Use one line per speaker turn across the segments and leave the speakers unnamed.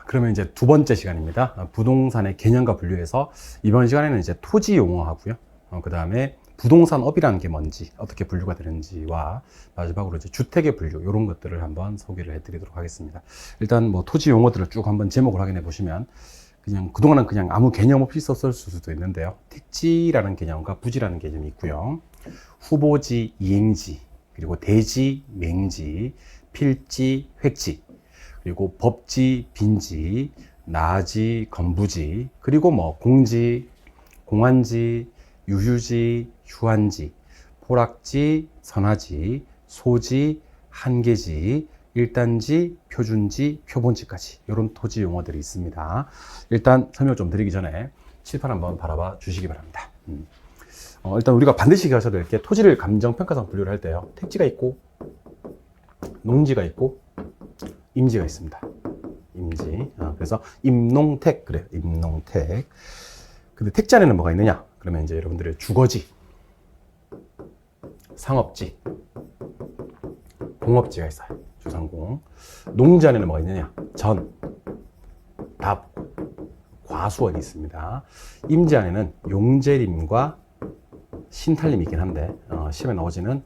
그러면 이제 두 번째 시간입니다. 부동산의 개념과 분류해서 이번 시간에는 이제 토지 용어하고요. 그 다음에 부동산업이라는 게 뭔지, 어떻게 분류가 되는지와 마지막으로 이제 주택의 분류, 이런 것들을 한번 소개를 해드리도록 하겠습니다. 일단 뭐 토지 용어들을 쭉 한번 제목을 확인해 보시면 그냥 그동안은 그냥 아무 개념 없이 썼을 수도 있는데요. 택지라는 개념과 부지라는 개념이 있고요. 후보지, 이행지, 그리고 대지, 맹지, 필지, 획지, 그리고 법지, 빈지, 나지, 건부지, 그리고 뭐 공지, 공한지, 유휴지, 휴한지, 포락지, 선하지, 소지, 한계지, 일단지, 표준지, 표본지까지 이런 토지 용어들이 있습니다. 일단 설명 좀 드리기 전에 칠판 한번 바라봐 주시기 바랍니다. 일단 우리가 반드시 기억하셔야 될 게 토지를 감정평가상 분류를 할 때요. 택지가 있고 농지가 있고 임지가 있습니다. 임지. 그래서 임농택 그래요. 임농택. 근데 택지 안에는 뭐가 있느냐? 그러면 이제 여러분들의 주거지, 상업지, 공업지가 있어요. 주상공. 농지 안에는 뭐가 있느냐? 전, 답, 과수원이 있습니다. 임지 안에는 용제림과 신탈림이 있긴 한데 시험에 나오지는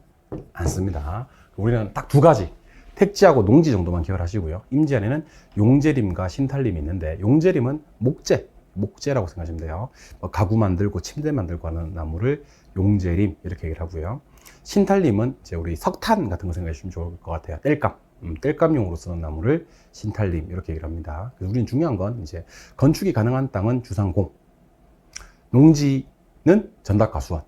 않습니다. 우리는 딱 두 가지, 택지하고 농지 정도만 기억을 하시고요. 임지 안에는 용제림과 신탈림이 있는데 용제림은 목재라고 생각하시면 돼요. 가구 만들고 침대 만들고 하는 나무를 용제림 이렇게 얘기를 하고요. 신탈림은 이제 우리 석탄 같은 거 생각해 주시면 좋을 것 같아요. 땔감용으로 쓰는 나무를 신탈림 이렇게 얘기를 합니다. 그래서 우리는 중요한 건 이제 건축이 가능한 땅은 주상공, 농지는 전답과수원,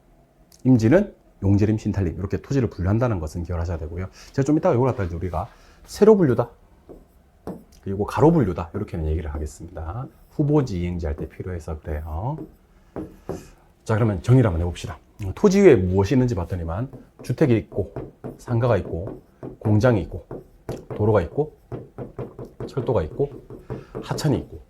임지는 용제림, 신탈림 이렇게 토지를 분류한다는 것은 기억을 하셔야 되고요. 제가 좀 이따가 이걸 갖다 이제 우리가 세로 분류다 그리고 가로 분류다 이렇게는 얘기를 하겠습니다. 후보지 이행지 할 때 필요해서 그래요. 자, 그러면 정리를 한번 해봅시다. 토지 위에 무엇이 있는지 봤더니만 주택이 있고 상가가 있고 공장이 있고 도로가 있고 철도가 있고 하천이 있고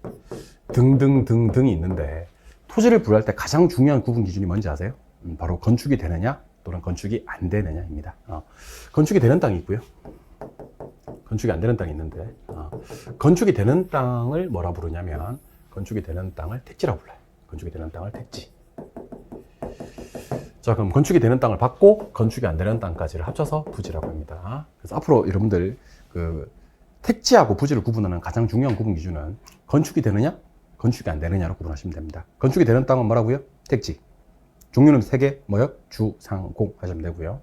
등등등등이 있는데 토지를 분류할 때 가장 중요한 구분 기준이 뭔지 아세요? 바로 건축이 되느냐 또는 건축이 안 되느냐입니다. 건축이 되는 땅이 있고요. 건축이 안 되는 땅이 있는데 건축이 되는 땅을 뭐라 부르냐면 건축이 되는 땅을 택지라고 불러요. 건축이 되는 땅을 택지. 자, 그럼 건축이 되는 땅을 받고 건축이 안 되는 땅까지를 합쳐서 부지라고 합니다. 그래서 앞으로 여러분들 그 택지하고 부지를 구분하는 가장 중요한 구분 기준은 건축이 되느냐 건축이 안 되느냐로 구분하시면 됩니다. 건축이 되는 땅은 뭐라고요? 택지. 종류는 3개, 뭐요? 주, 상, 공 하시면 되고요.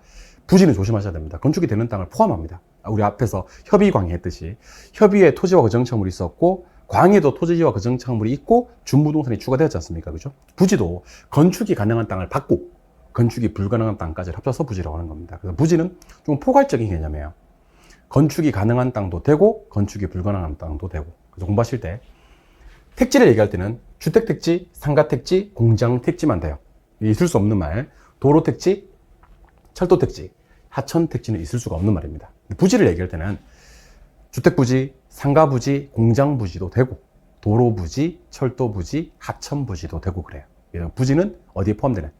부지는 조심하셔야 됩니다. 건축이 되는 땅을 포함합니다. 우리 앞에서 협의광해 했듯이 협의에 토지와 거정청물이 있었고 광해도 토지와 거정청물이 있고 준부동산이 추가되었지 않습니까? 그죠? 부지도 건축이 가능한 땅을 받고 건축이 불가능한 땅까지 합쳐서 부지라고 하는 겁니다. 그래서 부지는 좀 포괄적인 개념이에요. 건축이 가능한 땅도 되고 건축이 불가능한 땅도 되고. 그래서 공부하실 때 택지를 얘기할 때는 주택택지, 상가택지, 공장택지만 돼요. 있을 수 없는 말. 도로택지, 철도택지, 하천택지는 있을 수가 없는 말입니다. 부지를 얘기할 때는 주택부지, 상가부지, 공장부지도 되고 도로부지, 철도부지, 하천부지도 되고 그래요. 부지는 어디에 포함되는?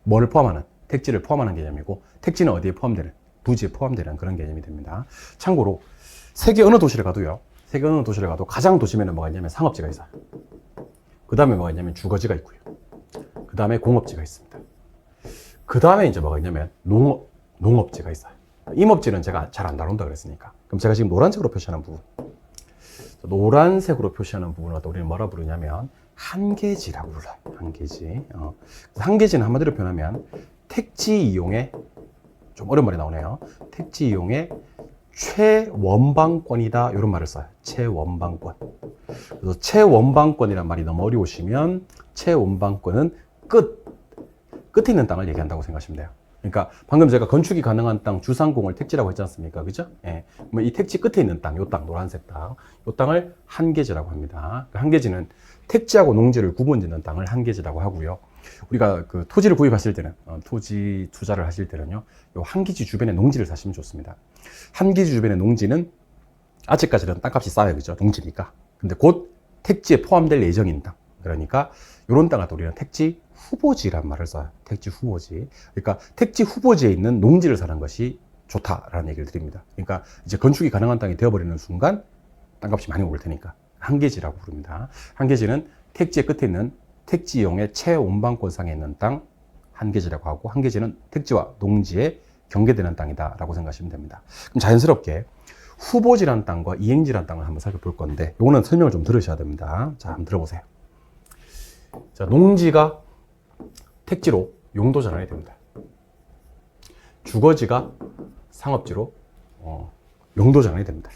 뭐를 포함하는? 택지를 포함하는 개념이고 택지는 어디에 포함되는? 부지에 포함되는 그런 개념이 됩니다. 참고로 세계 어느 도시를 가도요. 세계 어느 도시를 가도 가장 도심에는 뭐가 있냐면 상업지가 있어요. 그 다음에 뭐가 있냐면 주거지가 있고요. 그 다음에 공업지가 있습니다. 그 다음에 이제 뭐가 있냐면 농업지가 있어요. 임업지는 제가 잘 안 다룬다 그랬으니까. 그럼 제가 지금 노란색으로 표시하는 부분. 노란색으로 표시하는 부분을 우리는 뭐라 부르냐면 한계지라고 불러요. 한계지. 한계지는 한마디로 표현하면 택지 이용의 좀 어려운 말이 나오네요. 택지 이용의 최원방권이다 이런 말을 써요. 최원방권. 그래서 최원방권이란 말이 너무 어려우시면 최원방권은 끝에 있는 땅을 얘기한다고 생각하시면 돼요. 그러니까 방금 제가 건축이 가능한 땅 주상공을 택지라고 했지 않습니까? 그죠? 예. 이 택지 끝에 있는 땅, 요 땅, 노란색 땅, 요 땅을 한계지라고 합니다. 한계지는 택지하고 농지를 구분짓는 땅을 한계지라고 하고요. 우리가 그 토지를 구입하실 때는, 토지 투자를 하실 때는요, 요 한계지 주변에 농지를 사시면 좋습니다. 한계지 주변의 농지는 아직까지는 땅값이 싸요. 그죠? 농지니까. 근데 곧 택지에 포함될 예정인 땅. 그러니까 이런 땅을 우리는 택지 후보지란 말을 써요. 택지 후보지. 그러니까 택지 후보지에 있는 농지를 사는 것이 좋다라는 얘기를 드립니다. 그러니까 이제 건축이 가능한 땅이 되어버리는 순간 땅값이 많이 오를 테니까 한계지라고 부릅니다. 한계지는 택지의 끝에 있는 택지용의 최온방권상에 있는 땅, 한계지라고 하고, 한계지는 택지와 농지에 경계되는 땅이다 라고 생각하시면 됩니다. 그럼 자연스럽게 후보지란 땅과 이행지란 땅을 한번 살펴볼 건데, 요거는 설명을 좀 들으셔야 됩니다. 자, 한번 들어보세요. 자, 농지가 택지로 용도 전환이 됩니다. 주거지가 상업지로 용도 전환이 됩니다.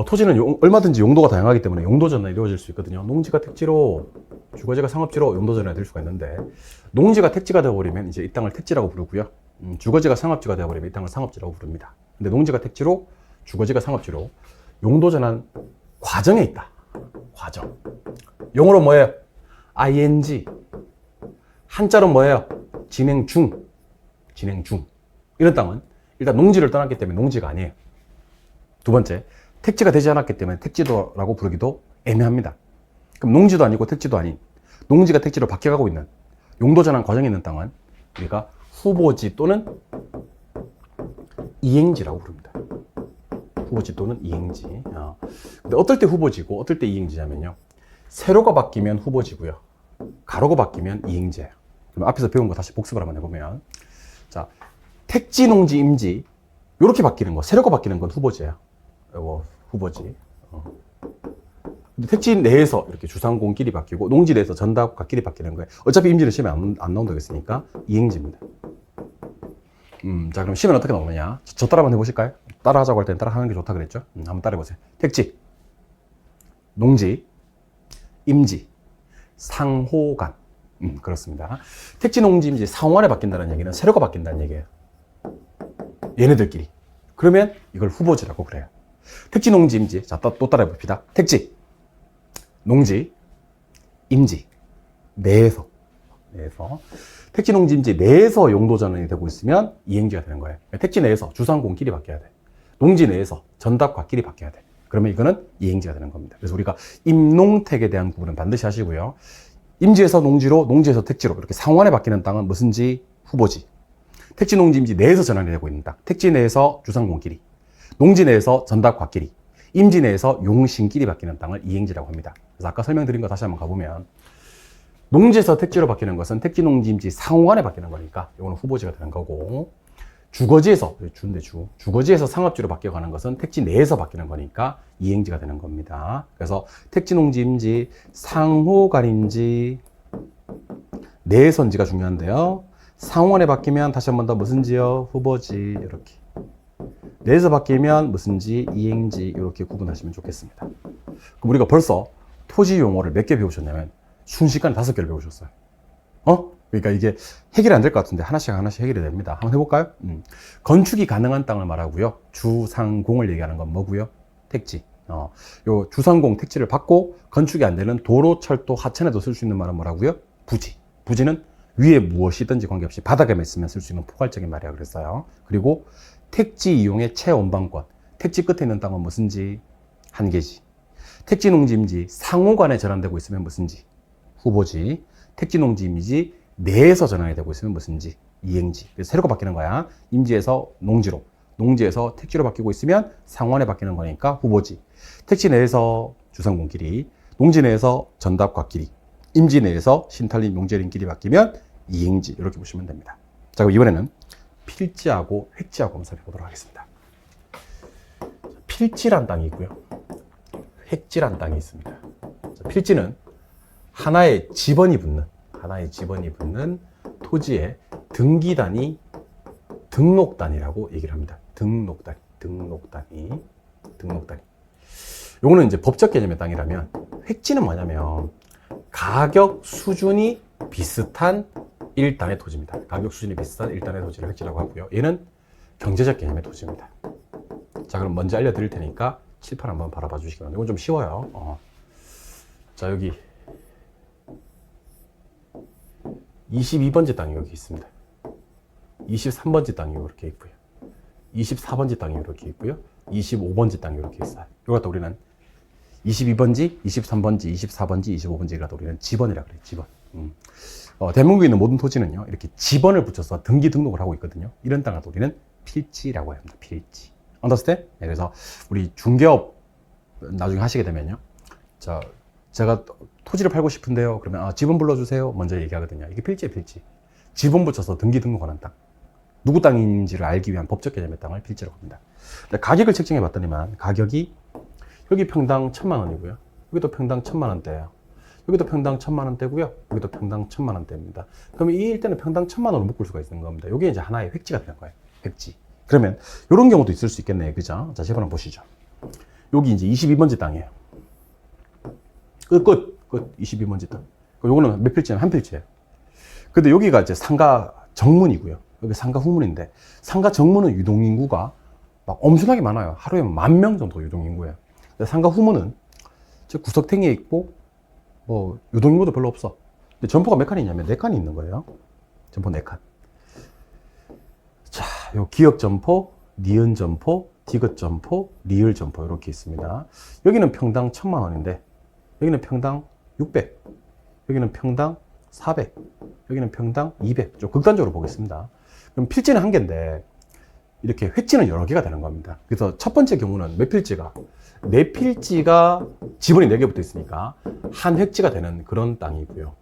토지는 얼마든지 용도가 다양하기 때문에 용도 전환이 이루어질 수 있거든요. 농지가 택지로, 주거지가 상업지로 용도 전환이 될 수가 있는데, 농지가 택지가 되어버리면 이제 이 땅을 택지라고 부르고요. 주거지가 상업지가 되어버리면 이 땅을 상업지라고 부릅니다. 근데 농지가 택지로, 주거지가 상업지로 용도 전환 과정에 있다. 과정. 용어로 뭐예요? ing. 한자로 뭐예요? 진행 중. 진행 중. 이런 땅은 일단 농지를 떠났기 때문에 농지가 아니에요. 두 번째, 택지가 되지 않았기 때문에 택지도라고 부르기도 애매합니다. 그럼 농지도 아니고 택지도 아닌, 농지가 택지로 바뀌어가고 있는 용도 전환 과정에 있는 땅은 우리가 후보지 또는 이행지라고 부릅니다. 후보지 또는 이행지. 근데 어떨 때 후보지고 어떨 때 이행지냐면요, 세로가 바뀌면 후보지고요, 가로가 바뀌면 이행지예요. 그럼 앞에서 배운 거 다시 복습을 한번 해보면, 자, 택지, 농지, 임지 이렇게 바뀌는 거, 세로가 바뀌는 건 후보지예요. 후보지. 근데 택지 내에서 이렇게 주상공길이 바뀌고 농지 내에서 전답과길이 바뀌는 거예요. 어차피 임지는 시험에 안 나온다고 했으니까 이행지입니다. 자, 그럼 시험은 어떻게 나오느냐? 저 따라 한번 해보실까요? 따라하자고 할 때는 따라하는 게 좋다 그랬죠? 한번 따라해보세요. 택지, 농지, 임지, 상호간. 그렇습니다. 택지, 농지, 임지, 상호간에 바뀐다는 얘기는 세로가 바뀐다는 얘기예요. 얘네들끼리. 그러면 이걸 후보지라고 그래요. 택지, 농지, 임지. 자, 또 따라해봅시다. 택지, 농지, 임지, 내에서. 택지, 농지, 임지 내에서 용도 전환이 되고 있으면 이행지가 되는 거예요. 택지 내에서 주상공길이 바뀌어야 돼. 농지 내에서 전답과길이 바뀌어야 돼. 그러면 이거는 이행지가 되는 겁니다. 그래서 우리가 임농택에 대한 구분은 반드시 하시고요. 임지에서 농지로, 농지에서 택지로 이렇게 상호간에 바뀌는 땅은 무슨지? 후보지. 택지, 농지, 임지 내에서 전환이 되고 있는 땅. 택지 내에서 주상공길이, 농지 내에서 전답과길이, 임지 내에서 용신길이 바뀌는 땅을 이행지라고 합니다. 그래서 아까 설명드린 거 다시 한번 가보면, 농지에서 택지로 바뀌는 것은 택지, 농지, 임지 상호간에 바뀌는 거니까 이거는 후보지가 되는 거고, 주거지에서, 주거지에서 상업지로 바뀌어가는 것은 택지 내에서 바뀌는 거니까 이행지가 되는 겁니다. 그래서 택지, 농지, 임지, 상호간인지 내에서인지가 중요한데요. 상호간에 바뀌면 다시 한 번 더 무슨지요? 후보지. 이렇게. 내에서 바뀌면 무슨지? 이행지. 이렇게 구분하시면 좋겠습니다. 그럼 우리가 벌써 토지 용어를 몇 개 배우셨냐면 순식간에 5개를 배우셨어요. 그러니까 이게 해결이 안 될 것 같은데 하나씩 해결이 됩니다. 한번 해볼까요? 건축이 가능한 땅을 말하고요. 주상공을 얘기하는 건 뭐고요? 택지. 요 주상공 택지를 받고 건축이 안 되는 도로, 철도, 하천에도 쓸 수 있는 말은 뭐라고요? 부지. 부지는 위에 무엇이든지 관계없이 바닥에만 있으면 쓸 수 있는 포괄적인 말이라고 그랬어요. 그리고 택지 이용의 최온방권. 택지 끝에 있는 땅은 무슨지? 한계지. 택지, 농지, 임지 상호간에 전환되고 있으면 무슨지? 후보지. 택지, 농지, 임지 내에서 전환이 되고 있으면 무슨지? 이행지. 그래서 세로가 바뀌는 거야. 임지에서 농지로, 농지에서 택지로 바뀌고 있으면 상호간에 바뀌는 거니까 후보지. 택지 내에서 주상공길이, 농지 내에서 전답과길이, 임지 내에서 신탈림, 용제림길이 바뀌면 이행지. 이렇게 보시면 됩니다. 자, 그럼 이번에는 필지하고 획지하고 한번 살펴보도록 하겠습니다. 필지란 땅이 있고요, 획지란 땅이 있습니다. 자, 필지는 하나의 지번이 붙는 토지의 등기단위, 등록단위라고 얘기를 합니다. 등록단위. 요거는 이제 법적 개념의 땅이라면, 획지는 뭐냐면 가격 수준이 비슷한 일단의 토지입니다. 가격 수준이 비슷한 일단의 토지를 획지라고 하고요. 얘는 경제적 개념의 토지입니다. 자, 그럼 먼저 알려드릴 테니까 칠판 한번 바라봐 주시기 바랍니다. 이건 좀 쉬워요. 자, 여기 22번지 땅이 여기 있습니다. 23번지 땅이 이렇게 있고요. 24번지 땅이 이렇게 있고요. 25번지 땅이 이렇게 있어요. 이걸 갖다 우리는 22번지, 23번지, 24번지, 25번지를 갖다 우리는 지번이라고 그래요. 지번. 대한민국에 있는 모든 토지는요, 이렇게 지번을 붙여서 등기 등록을 하고 있거든요. 이런 땅을 우리는 필지라고 합니다. 필지. understand? 네, 그래서 우리 중개업 나중에 하시게 되면요. 자, 제가 토지를 팔고 싶은데요. 그러면 지번 불러주세요. 먼저 얘기하거든요. 이게 필지예요, 필지. 지번 붙여서 등기 등록하는 땅. 누구 땅인지를 알기 위한 법적 개념의 땅을 필지라고 합니다. 가격을 책정해 봤더니만 가격이 여기 평당 1,000만 원이고요. 여기도 평당 1,000만 원대예요. 여기도 평당 1,000만 원대고요. 여기도 평당 1,000만 원대입니다. 그러면 이 일대는 평당 1,000만 원으로 묶을 수가 있는 겁니다. 이게 이제 하나의 획지가 되는 거예요. 획지. 그러면 이런 경우도 있을 수 있겠네요. 그죠? 자, 제발 한번 보시죠. 여기 이제 22번지 땅이에요. 끝. 22번지 땅. 요거는 몇 필지는 한 필지예요. 근데 여기가 이제 상가 정문이고요. 여기 상가 후문인데, 상가 정문은 유동인구가 막 엄청나게 많아요. 하루에 10,000명 정도 유동인구예요. 근데 상가 후문은 저 구석탱이에 있고, 뭐, 유동인구도 별로 없어. 근데 점포가 몇 칸이 있냐면 4칸이 있는 거예요. 점포 4칸. 자, 요 기역 점포, 니은 점포, 디귿 점포, 리을 점포, 이렇게 있습니다. 여기는 평당 1,000만 원인데, 여기는 평당 600, 여기는 평당 400, 여기는 평당 200. 좀 극단적으로 보겠습니다. 그럼 필지는 한 개인데, 이렇게 획지는 여러 개가 되는 겁니다. 그래서 첫 번째 경우는 몇 필지가? 네 필지가 지번이 4개 붙어 있으니까 한 획지가 되는 그런 땅이고요.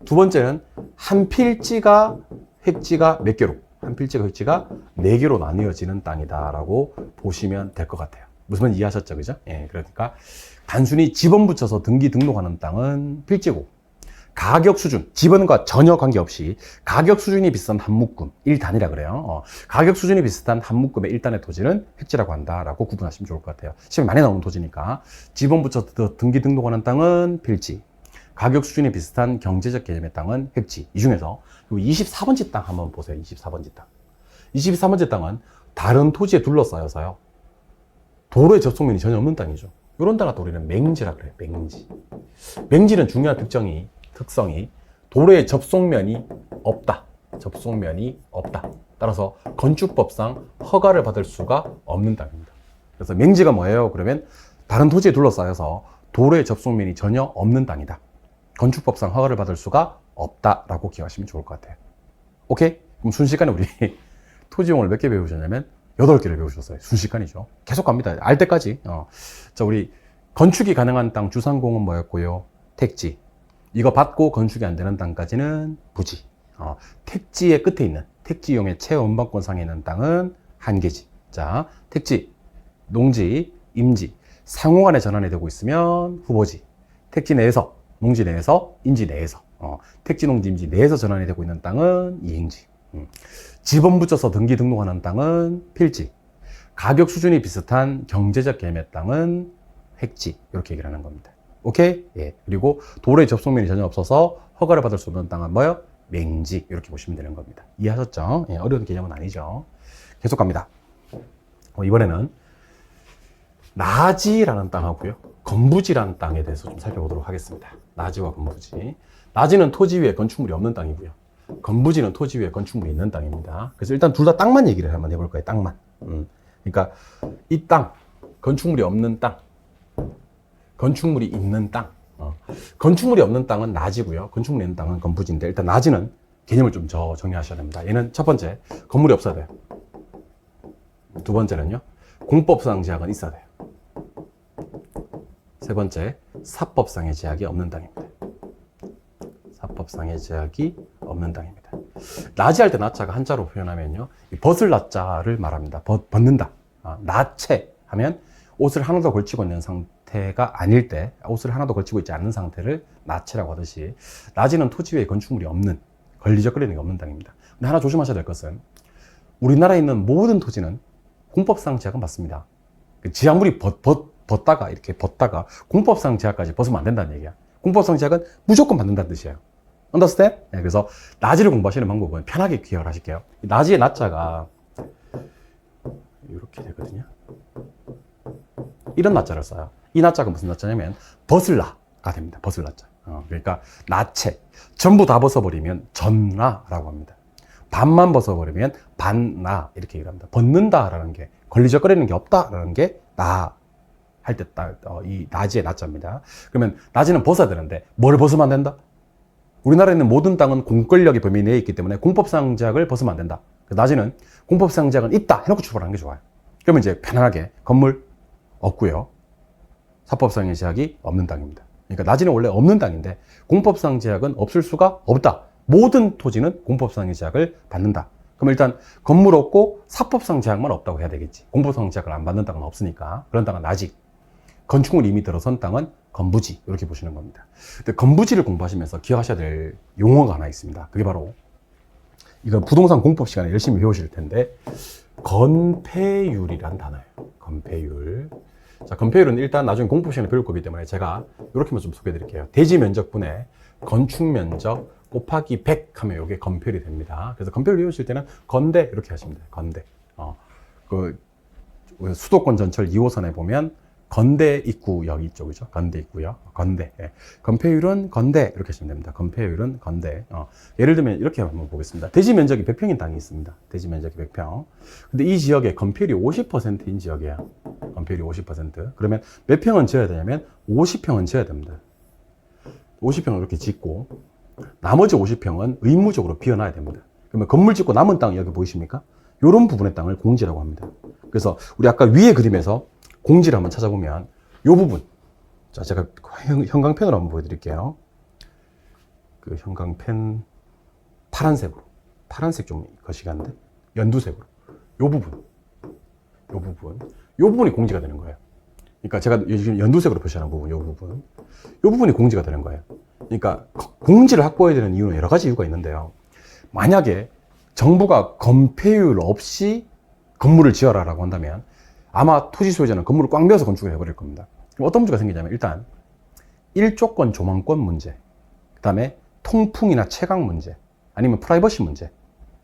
두 번째는 한 필지가 획지가 몇 개로? 한 필지가 획지가 4개로 나뉘어지는 땅이다라고 보시면 될 것 같아요. 무슨 말인지 이해하셨죠? 그죠? 예, 그러니까 단순히 지번 붙여서 등기 등록하는 땅은 필지고, 가격 수준, 지번과 전혀 관계없이 가격 수준이 비슷한 한 묶음, 1단이라 그래요. 가격 수준이 비슷한 한 묶음의 1단의 토지는 획지라고 한다라고 구분하시면 좋을 것 같아요. 시험에 많이 나오는 토지니까 지번 붙여서 등기 등록하는 땅은 필지, 가격 수준이 비슷한 경제적 개념의 땅은 획지. 이 중에서 24번지 땅 한번 보세요. 24번지 땅. 24번지 땅은 다른 토지에 둘러싸여서요, 도로의 접속면이 전혀 없는 땅이죠. 이런 땅을 우리는 맹지라 그래요. 맹지. 맹지는 중요한 특성이 도로의 접속면이 없다. 접속면이 없다. 따라서 건축법상 허가를 받을 수가 없는 땅입니다. 그래서 맹지가 뭐예요? 그러면 다른 토지에 둘러싸여서 도로의 접속면이 전혀 없는 땅이다. 건축법상 허가를 받을 수가 없다라고 기억하시면 좋을 것 같아요. 오케이? 그럼 순식간에 우리 토지용어를 몇 개 배우셨냐면 8개를 배우셨어요. 순식간이죠. 계속 갑니다. 알 때까지. 자, 우리 건축이 가능한 땅 주상공은 뭐였고요? 택지. 이거 받고 건축이 안 되는 땅까지는 부지. 택지의 끝에 있는, 택지용의 최원방권상에 있는 땅은 한계지. 자, 택지, 농지, 임지, 상호간에 전환이 되고 있으면 후보지. 택지 내에서, 농지 내에서, 임지 내에서, 택지, 농지, 임지 내에서 전환이 되고 있는 땅은 이행지. 지번 붙여서 등기 등록하는 땅은 필지. 가격 수준이 비슷한 경제적 개념의 땅은 획지. 이렇게 얘기를 하는 겁니다. 오케이? 예. 그리고 도로의 접속면이 전혀 없어서 허가를 받을 수 없는 땅은 뭐요? 맹지. 이렇게 보시면 되는 겁니다. 이해하셨죠? 예, 어려운 개념은 아니죠. 계속 갑니다. 이번에는 나지라는 땅하고요, 건부지라는 땅에 대해서 좀 살펴보도록 하겠습니다. 나지와 건부지. 나지는 토지 위에 건축물이 없는 땅이고요, 건부지는 토지 위에 건축물이 있는 땅입니다. 그래서 일단 둘 다 땅만 얘기를 한번 해볼 거예요. 땅만. 그러니까 이 땅, 건축물이 없는 땅, 건축물이 있는 땅. 건축물이 없는 땅은 나지고요, 건축물이 있는 땅은 건부지인데, 일단 나지는 개념을 좀 정리하셔야 됩니다. 얘는 첫 번째, 건물이 없어야 돼요. 두 번째는요, 공법상 제약은 있어야 돼요. 세 번째, 사법상의 제약이 없는 땅입니다. 사법상의 제약이 없는 땅입니다. 나지 할 때 나자가 한자로 표현하면요, 벗을 나자를 말합니다. 벗는다. 나체 하면 옷을 하나도 걸치고 있는 상태가 아닐 때, 옷을 하나도 걸치고 있지 않는 상태를 나체라고 하듯이, 나지는 토지 위에 건축물이 없는, 걸리적거리는 게 없는 땅입니다. 근데 하나 조심하셔야 될 것은, 우리나라에 있는 모든 토지는 공법상 제약은 받습니다. 지하물이 벗다가 공법상 제약까지 벗으면 안 된다는 얘기야. 공법상 제약은 무조건 받는다는 뜻이에요. Understand? 네, 그래서 나지를 공부하시는 방법은 편하게 기억을 하실게요. 나지의 나자가 이렇게 되거든요. 이런 나자를 써요. 이 나자가 무슨 나자냐면 벗을 나가 됩니다. 벗을 나자. 그러니까 나체. 전부 다 벗어버리면 전나라고 합니다. 반만 벗어버리면 반나 이렇게 얘기를 합니다. 벗는다라는 게, 걸리적거리는 게 없다라는 게 나 할 때 이 나지의 나자입니다. 그러면 나지는 벗어야 되는데 뭘 벗으면 안 된다? 우리나라에 있는 모든 땅은 공권력의 범위 내에 있기 때문에 공법상 제약을 벗으면 안 된다. 나지는 공법상 제약은 있다 해놓고 출발하는 게 좋아요. 그러면 이제 편안하게 건물 없고요, 사법상의 제약이 없는 땅입니다. 그러니까 낮이는 원래 없는 땅인데 공법상 제약은 없을 수가 없다. 모든 토지는 공법상의 제약을 받는다. 그럼 일단 건물 없고 사법상 제약만 없다고 해야 되겠지. 공법상 제약을 안 받는 땅은 없으니까. 그런 땅은 낮이. 건축물 이미 들어선 땅은 건부지. 이렇게 보시는 겁니다. 근데 건부지를 공부하시면서 기억하셔야 될 용어가 하나 있습니다. 그게 바로 이건 부동산 공법 시간에 열심히 배우실 텐데 건폐율이라는 단어예요. 건폐율. 자, 건폐율은 일단 나중에 공법 시간에 배울 거기 때문에 제가 이렇게만 좀 소개해 드릴게요. 대지 면적분의 건축 면적 곱하기 100 하면 이게 건폐율이 됩니다. 그래서 건폐율 외우실 때는 건대 이렇게 하시면 돼요. 건대. 그 수도권 전철 2호선에 보면 건대 입구역 이쪽이죠. 건대 입구역. 건대. 예. 건폐율은 건대 이렇게 하시면 됩니다. 건폐율은 건대. 예를 들면 이렇게 한번 보겠습니다. 대지 면적이 100평인 땅이 있습니다. 대지 면적이 100평. 근데 이 지역에 건폐율이 50%인 지역이에요. 건폐율이 50%. 그러면 몇 평은 지어야 되냐면 50평은 지어야 됩니다. 50평을 이렇게 짓고 나머지 50평은 의무적으로 비워놔야 됩니다. 그러면 건물 짓고 남은 땅 여기 보이십니까? 이런 부분의 땅을 공지라고 합니다. 그래서 우리 아까 위에 그림에서 공지를 한번 찾아보면 이 부분, 자 제가 형광펜으로 한번 보여드릴게요. 그 형광펜 파란색 좀 거시기한데 연두색으로 이 부분이 공지가 되는 거예요. 그러니까 제가 지금 연두색으로 표시하는 부분, 이 부분이 공지가 되는 거예요. 그러니까 공지를 확보해야 되는 이유는 여러 가지 이유가 있는데요. 만약에 정부가 건폐율 없이 건물을 지어라라고 한다면 아마 토지 소유자는 건물을 꽉 메워서 건축을 해버릴 겁니다. 그럼 어떤 문제가 생기냐면 일단 일조권 조망권 문제, 그 다음에 통풍이나 채광 문제, 아니면 프라이버시 문제,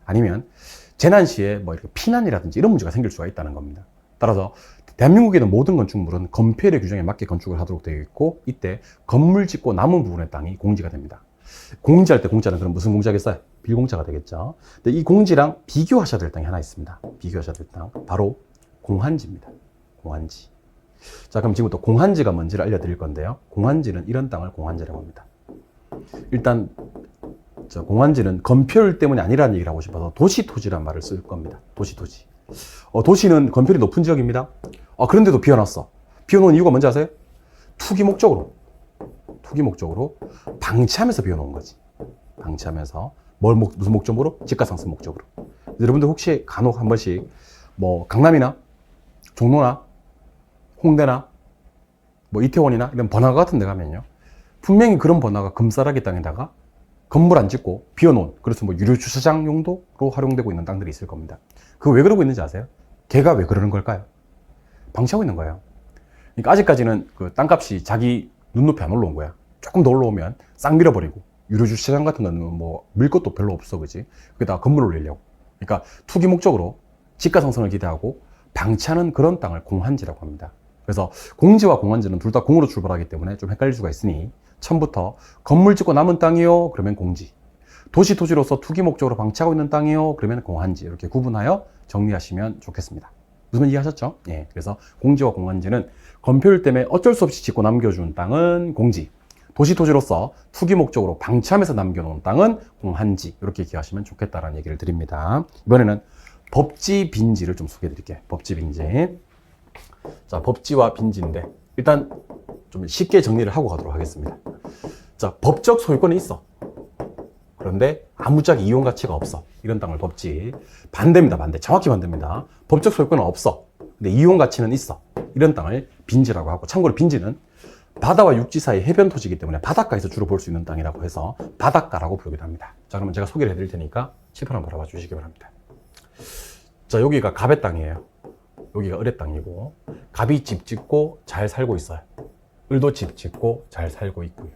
아니면 재난 시에 뭐 이렇게 피난이라든지 이런 문제가 생길 수가 있다는 겁니다. 따라서 대한민국에 있는 모든 건축물은 건폐율의 규정에 맞게 건축을 하도록 되어 있고 이때 건물 짓고 남은 부분의 땅이 공지가 됩니다. 공지할 때 공지하는 그럼 무슨 공지하겠어요? 빌공짜가 되겠죠. 근데 이 공지랑 비교하셔야 될 땅이 하나 있습니다. 비교하셔야 될 땅 바로 공한지입니다. 공한지. 자, 그럼 지금부터 공한지가 뭔지를 알려드릴 건데요. 공한지는 이런 땅을 공한지라고 합니다. 일단 공한지는 건폐율 때문이 아니라는 얘기를 하고 싶어서 도시토지란 말을 쓸 겁니다. 도시토지. 도시는 건폐율이 높은 지역입니다. 그런데도 비워놨어. 비워놓은 이유가 뭔지 아세요? 투기 목적으로 방치하면서 비워놓은 거지. 방치하면서 무슨 목적으로? 집가상승 목적으로. 여러분들 혹시 간혹 한 번씩 뭐 강남이나 종로나 홍대나 뭐 이태원이나 이런 번화가 같은 데 가면요, 분명히 그런 번화가 금싸라기 땅에다가 건물 안 짓고 비워놓은, 그래서 뭐 유료 주차장 용도로 활용되고 있는 땅들이 있을 겁니다. 그거 왜 그러고 있는지 아세요? 걔가 왜 그러는 걸까요? 방치하고 있는 거예요. 그러니까 아직까지는 그 땅값이 자기 눈높이 안 올라온 거야. 조금 더 올라오면 싹 밀어버리고, 유료 주차장 같은 거는 뭐 밀 것도 별로 없어, 그지? 거기다가 건물 올리려고. 그러니까 투기 목적으로 집가 상승을 기대하고 방치하는 그런 땅을 공한지라고 합니다. 그래서 공지와 공한지는 둘 다 공으로 출발하기 때문에 좀 헷갈릴 수가 있으니 처음부터 건물 짓고 남은 땅이요 그러면 공지, 도시 토지로서 투기 목적으로 방치하고 있는 땅이요 그러면 공한지, 이렇게 구분하여 정리하시면 좋겠습니다. 무슨 이해하셨죠? 예. 그래서 공지와 공한지는 건폐율 때문에 어쩔 수 없이 짓고 남겨준 땅은 공지, 도시 토지로서 투기 목적으로 방치하면서 남겨놓은 땅은 공한지, 이렇게 기억하시면 좋겠다라는 얘기를 드립니다. 이번에는 법지 빈지를 좀 소개해 드릴게요. 법지 빈지. 자, 법지와 빈지인데 일단 좀 쉽게 정리를 하고 가도록 하겠습니다. 자, 법적 소유권이 있어. 그런데 아무짝에 이용 가치가 없어. 이런 땅을 법지. 반대입니다. 반대. 정확히 반대입니다. 법적 소유권은 없어. 근데 이용 가치는 있어. 이런 땅을 빈지라고 하고, 참고로 빈지는 바다와 육지 사이 해변 토지이기 때문에 바닷가에서 주로 볼 수 있는 땅이라고 해서 바닷가라고 부르기도 합니다. 자, 그러면 제가 소개를 해드릴 테니까 칠판 한번 바라봐 주시기 바랍니다. 자, 여기가 갑의 땅이에요. 여기가 을의 땅이고, 갑이 집 짓고 잘 살고 있어요. 을도 집 짓고 잘 살고 있고요.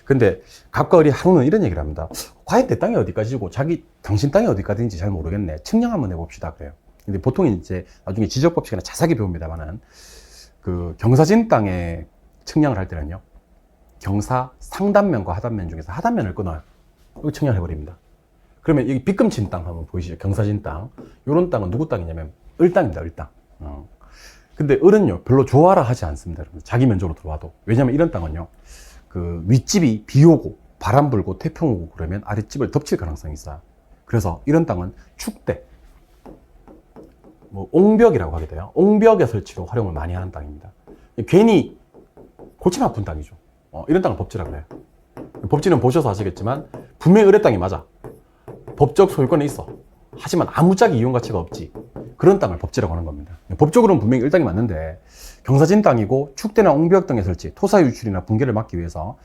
근데 갑과 을이 하루는 이런 얘기를 합니다. 과연 내 땅이 어디까지고 당신 땅이 어디까지인지 잘 모르겠네. 측량 한번 해봅시다. 그래요. 근데 보통 이제 나중에 지적법 시간에 자세하게 배웁니다만은, 그 경사진 땅에 측량을 할 때는요, 경사 상단면과 하단면 중에서 하단면을 끊어요. 여기 측량을 해버립니다. 그러면 여기 빗금친 땅 한번 보이시죠? 경사진 땅. 요런 땅은 누구 땅이냐면 을 땅입니다. 을 땅. 근데 을은요, 별로 좋아라 하지 않습니다. 여러분. 자기 면적으로 들어와도. 왜냐면 이런 땅은요, 그 윗집이 비 오고 바람 불고 태풍 오고 그러면 아랫집을 덮칠 가능성이 있어요. 그래서 이런 땅은 축대, 뭐 옹벽이라고 하게 돼요. 옹벽의 설치로 활용을 많이 하는 땅입니다. 괜히 골치 아픈 땅이죠. 이런 땅을 법지라고 해요. 법지는 보셔서 아시겠지만 분명히 의뢰 땅이 맞아. 법적 소유권이 있어. 하지만 아무짝에 이용 가치가 없지. 그런 땅을 법지라고 하는 겁니다. 법적으로는 분명히 일당이 맞는데 경사진 땅이고 축대나 옹벽 등의 설치, 토사 유출이나 붕괴를 막기 위해서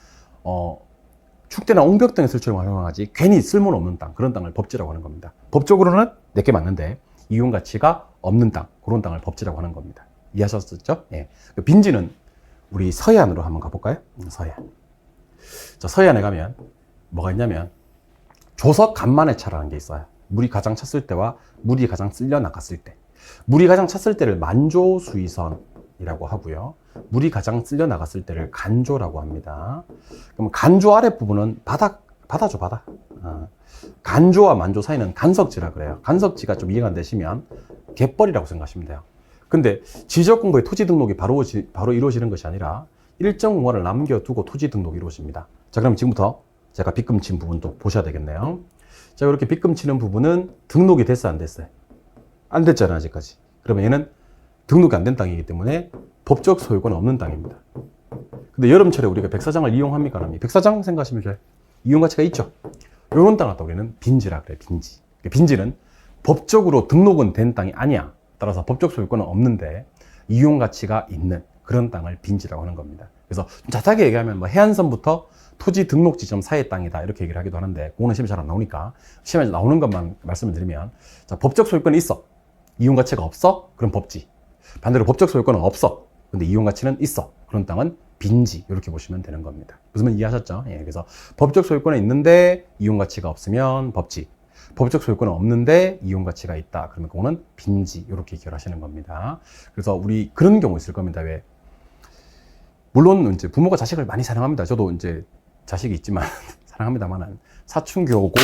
축대나 옹벽 등의 설치를 활용하지 괜히 쓸모는 없는 땅, 그런 땅을 법지라고 하는 겁니다. 법적으로는 내게 맞는데 이용 가치가 없는 땅, 그런 땅을 법지라고 하는 겁니다. 이해하셨죠? 예. 빈지는 우리 서해안으로 한번 가볼까요? 서해안. 자, 서해안에 가면 뭐가 있냐면 조석 간만의 차라는 게 있어요. 물이 가장 찼을 때와 물이 가장 쓸려 나갔을 때. 물이 가장 찼을 때를 만조수위선이라고 하고요. 물이 가장 쓸려 나갔을 때를 간조라고 합니다. 그럼 간조 아랫부분은 바다죠, 바다. 간조와 만조 사이는 간석지라 그래요. 간석지가 좀 이해가 안 되시면 갯벌이라고 생각하시면 돼요. 근데 지적공부의 토지 등록이 바로 이루어지는 것이 아니라 일정 공간을 남겨두고 토지 등록이 이루어집니다. 자, 그럼 지금부터 제가 빗금 친 부분도 보셔야 되겠네요. 자, 이렇게 빗금 치는 부분은 등록이 됐어요, 안 됐어요? 안 됐잖아요, 아직까지. 그러면 얘는 등록이 안 된 땅이기 때문에 법적 소유권은 없는 땅입니다. 근데 여름철에 우리가 백사장을 이용합니까? 안 합니까? 백사장 생각하시면 돼요. 이용 가치가 있죠. 이런 땅을 또 우리는 빈지라 그래요, 빈지. 빈지는 법적으로 등록은 된 땅이 아니야. 따라서 법적 소유권은 없는데 이용 가치가 있는 그런 땅을 빈지라고 하는 겁니다. 그래서 자세하게 얘기하면 뭐 해안선부터 토지 등록 지점 사이의 땅이다, 이렇게 얘기를 하기도 하는데 그거는 시험에 잘 안 나오니까 시험에 나오는 것만 말씀을 드리면, 자, 법적 소유권이 있어. 이용 가치가 없어? 그럼 법지. 반대로 법적 소유권은 없어. 근데 이용 가치는 있어. 그런 땅은 빈지. 이렇게 보시면 되는 겁니다. 무슨 말 이해하셨죠? 예, 그래서 법적 소유권은 있는데 이용 가치가 없으면 법지. 법적 소유권은 없는데 이용 가치가 있다. 그러면 그거는 빈지. 이렇게 기억하시는 겁니다. 그래서 우리 그런 경우 있을 겁니다. 왜? 물론 이제 부모가 자식을 많이 사랑합니다. 저도 이제 자식이 있지만 사랑합니다만 사춘기 오고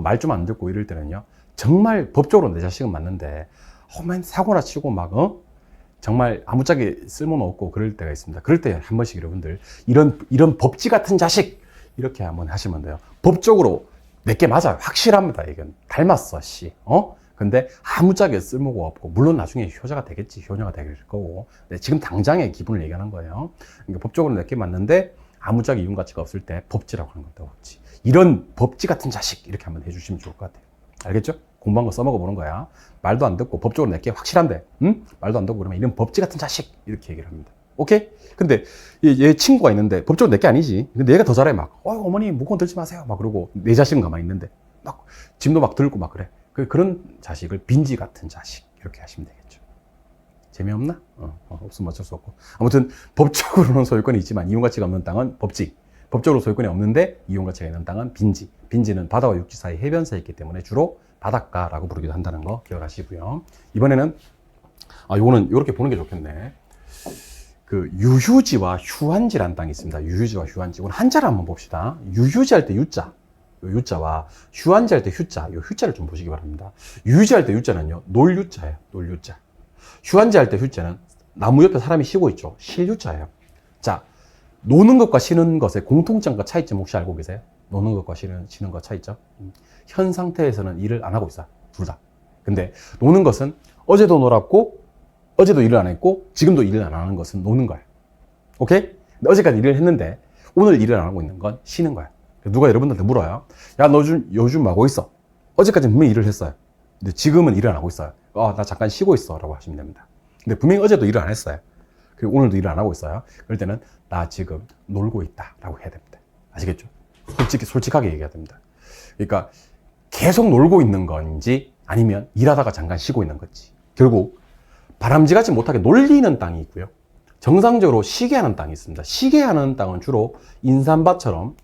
말 좀 안 듣고 이럴 때는요, 정말 법적으로 내 자식은 맞는데 맨 사고나 치고 막 정말 아무짝에 쓸모는 없고 그럴 때가 있습니다. 그럴 때 한 번씩 여러분들 이런 법지 같은 자식 이렇게 한번 하시면 돼요. 법적으로 내게 맞아요. 확실합니다. 이건 닮았어, 씨. 근데 아무짝에 쓸모가 없고, 물론 나중에 효자가 되겠지. 효녀가 될 거고. 근데 지금 당장의 기분을 얘기하는 거예요. 그러니까 법적으로 내게 맞는데 아무짝에 이용 가치가 없을 때 법지라고 하는 겁니다. 법지. 이런 법지 같은 자식 이렇게 한번 해주시면 좋을 것 같아요. 알겠죠? 공부한 거 써먹어 보는 거야. 말도 안 듣고 법적으로 내게 확실한데, 말도 안 듣고 그러면 이런 법지 같은 자식 이렇게 얘기를 합니다. 오케이? 근데 얘 친구가 있는데 법적으로 내게 아니지. 근데 얘가 더 잘해. 막 어머니 무거운 들지 마세요. 막 그러고 내 자식은 가만히 있는데 막 짐도 막 들고 막 그래. 그런 자식을 빈지 같은 자식 이렇게 하시면 되겠죠. 재미없나? 없으면 어쩔 수 없고. 아무튼 법적으로는 소유권이 있지만 이용 가치가 없는 땅은 법지. 법적으로 소유권이 없는데 이용 가치가 있는 땅은 빈지. 빈지는 바다와 육지 사이 해변사에 있기 때문에 주로 바닷가라고 부르기도 한다는 거 기억하시고요. 이번에는 요거는 이렇게 보는 게 좋겠네. 그 유휴지와 휴한지라는 땅이 있습니다. 유휴지와 휴한지. 오늘 한자를 한번 봅시다. 유휴지 할 때 유자, 유자와 휴한지 할 때 휴자, 요 휴자를 좀 보시기 바랍니다. 유휴지 할 때 유자는요, 놀유자예요. 놀유자. 휴한지 할 때 휴자는 나무 옆에 사람이 쉬고 있죠. 실유자예요. 자, 노는 것과 쉬는 것의 공통점과 차이점 혹시 알고 계세요? 노는 것과 쉬는 것 차이점? 현 상태에서는 일을 안 하고 있어요. 둘 다. 근데 노는 것은 어제도 놀았고 어제도 일을 안 했고 지금도 일을 안 하는 것은 노는 거예요. 오케이? 어제까지 일을 했는데 오늘 일을 안 하고 있는 건 쉬는 거예요. 누가 여러분들한테 물어요. 야, 너 요즘 뭐 하고 있어? 어제까지는 분명히 일을 했어요. 근데 지금은 일을 안 하고 있어요. 나 잠깐 쉬고 있어 라고 하시면 됩니다. 근데 분명히 어제도 일을 안 했어요. 그리고 오늘도 일을 안 하고 있어요. 그럴 때는 나 지금 놀고 있다 라고 해야 됩니다. 아시겠죠? 솔직하게 얘기해야 됩니다. 그러니까 계속 놀고 있는 건지 아니면 일하다가 잠깐 쉬고 있는 건지. 결국 바람직하지 못하게 놀리는 땅이 있고요. 정상적으로 쉬게 하는 땅이 있습니다. 쉬게 하는 땅은 주로 인삼밭처럼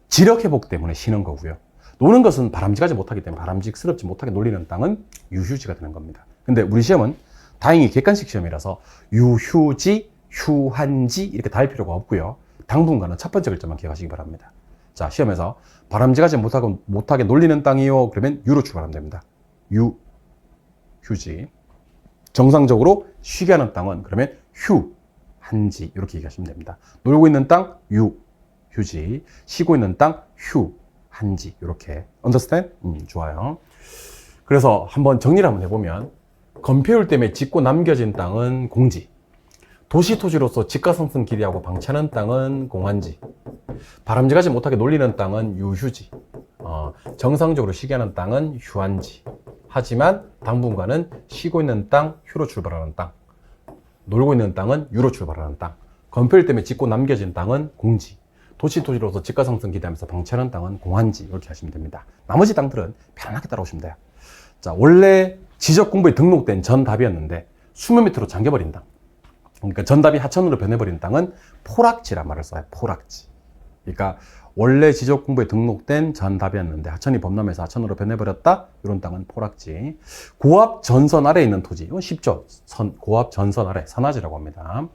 지력 회복 때문에 쉬는 거고요. 노는 것은 바람직하지 못하기 때문에 바람직스럽지 못하게 놀리는 땅은 유휴지가 되는 겁니다. 근데 우리 시험은 다행히 객관식 시험이라서 유휴지, 휴한지 이렇게 다 할 필요가 없고요. 당분간은 첫 번째 글자만 기억하시기 바랍니다. 자, 시험에서 바람직하지 못하게 놀리는 땅이요. 그러면 유로 출발하면 됩니다. 휴지. 정상적으로 쉬게 하는 땅은 그러면 휴한지 이렇게 얘기하시면 됩니다. 놀고 있는 땅 휴지, 쉬고 있는 땅 휴한지 이렇게. understand? 좋아요. 그래서 한번 정리를 한번 해보면 건폐율 때문에 짓고 남겨진 땅은 공지, 도시 토지로서 지가상승 기대하고 방치하는 땅은 공환지, 바람직하지 못하게 놀리는 땅은 유휴지, 정상적으로 쉬게 하는 땅은 휴환지. 하지만 당분간은 쉬고 있는 땅, 휴로 출발하는 땅, 놀고 있는 땅은 유로 출발하는 땅, 건폐율 때문에 짓고 남겨진 땅은 공지, 도시 토지로서 지가상승 기대하면서 방치하는 땅은 공환지. 이렇게 하시면 됩니다. 나머지 땅들은 편하게 따라오시면 돼요. 자, 원래 지적공부에 등록된 전 답이었는데 수면 밑으로 잠겨버린 땅, 그러니까 전답이 하천으로 변해버린 땅은 포락지란 말을 써요. 포락지. 그러니까 원래 지적공부에 등록된 전답이었는데 하천이 범람해서 하천으로 변해버렸다. 이런 땅은 포락지. 고압 전선 아래에 있는 토지. 이건 쉽죠. 고압 전선 아래, 산화지라고 합니다.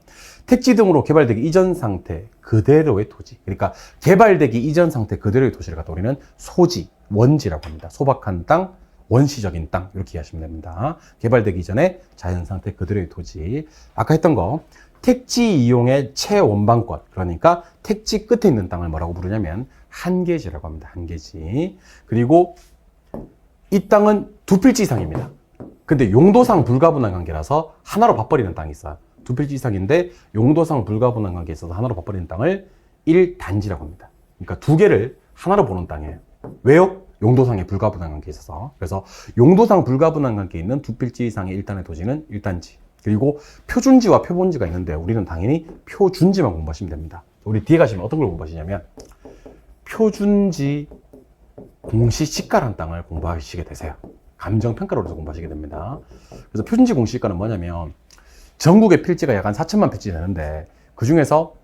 택지 등으로 개발되기 이전 상태 그대로의 토지. 그러니까 개발되기 이전 상태 그대로의 토지를 갖다 우리는 소지, 원지라고 합니다. 소박한 땅, 원시적인 땅, 이렇게 이해하시면 됩니다. 개발되기 이전에 자연 상태 그대로의 토지. 아까 했던 거, 택지 이용의 최원방권, 그러니까 택지 끝에 있는 땅을 뭐라고 부르냐면 한계지라고 합니다. 한계지. 그리고 이 땅은 두 필지 이상입니다. 근데 용도상 불가분한 관계라서 하나로 봐버리는 땅이 있어요. 두 필지 이상인데 용도상 불가분한 관계에 있어서 하나로 봐버리는 땅을 1단지라고 합니다. 그러니까 두 개를 하나로 보는 땅이에요. 왜요? 용도상의 불가분한 관계에 있어서. 그래서 용도상 불가분한 관계에 있는 두 필지 이상의 1단의 토지는 1단지. 그리고 표준지와 표본지가 있는데 우리는 당연히 표준지만 공부하시면 됩니다. 우리 뒤에 가시면 어떤 걸 공부하시냐면 표준지 공시지가라는 땅을 공부하시게 되세요. 감정평가로서 공부하시게 됩니다. 그래서 표준지 공시지가는 뭐냐면 전국의 필지가 약 한 4천만 필지 되는데 그 중에서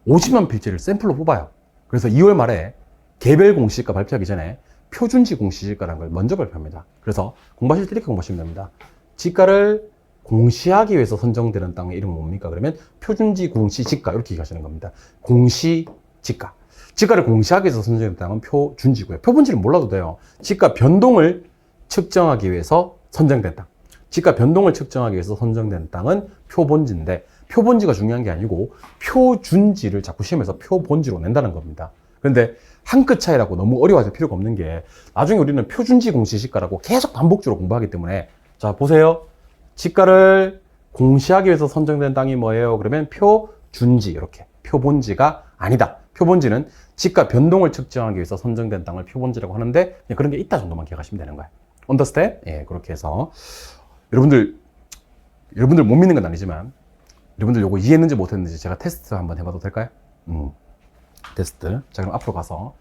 50만 필지를 샘플로 뽑아요. 그래서 2월 말에 개별 공시지가 발표하기 전에 표준지 공시지가라는 걸 먼저 발표합니다. 그래서 공부하실 때 이렇게 공부하시면 됩니다. 지가를 공시하기 위해서 선정되는 땅의 이름은 뭡니까? 그러면 표준지 공시지가 이렇게 얘기하시는 겁니다. 공시지가. 지가를 공시하기 위해서 선정된 땅은 표준지고요. 표본지는 몰라도 돼요. 지가 변동을 측정하기 위해서 선정된 땅. 지가 변동을 측정하기 위해서 선정된 땅은 표본지인데 표본지가 중요한 게 아니고 표준지를 자꾸 시험에서 표본지로 낸다는 겁니다. 그런데 한 끗 차이라고 너무 어려워할 필요가 없는 게 나중에 우리는 표준지 공시지가라고 계속 반복적으로 공부하기 때문에 자 보세요. 지가를 공시하기 위해서 선정된 땅이 뭐예요? 그러면 표준지 이렇게 표본지가 아니다. 표본지는 지가 변동을 측정하기 위해서 선정된 땅을 표본지라고 하는데 그런 게 있다 정도만 기억하시면 되는 거예요. 언더스탠? 예, 그렇게 해서 여러분들 못 믿는 건 아니지만 여러분들 요거 이해했는지 못했는지 제가 테스트 한번 해봐도 될까요? 테스트. 자, 그럼 앞으로 가서